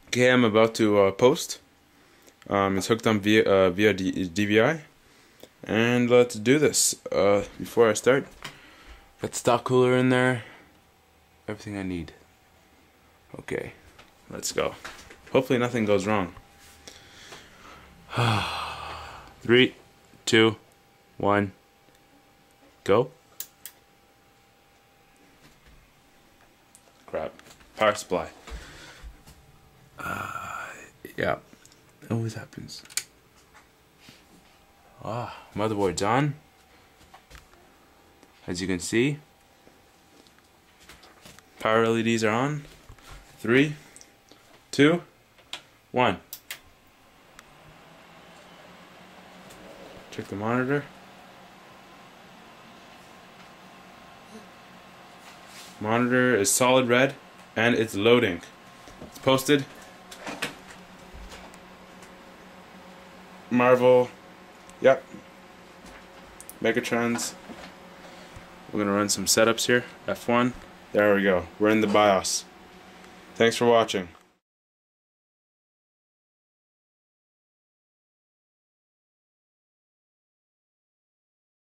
Okay, I'm about to post. It's hooked on via DVI, and let's do this. Before I start, got the stock cooler in there, everything I need. Okay, let's go. Hopefully nothing goes wrong. 3, 2, 1, go. Crap. Power supply. Yeah, it always happens. Motherboard's on. As you can see, power LEDs are on. 3, 2, 1. Check the monitor. Monitor is solid red and it's loading. It's posted. Marvel. Yep. Megatrends. We're gonna run some setups here. F1. There we go. We're in the BIOS. Thanks for watching.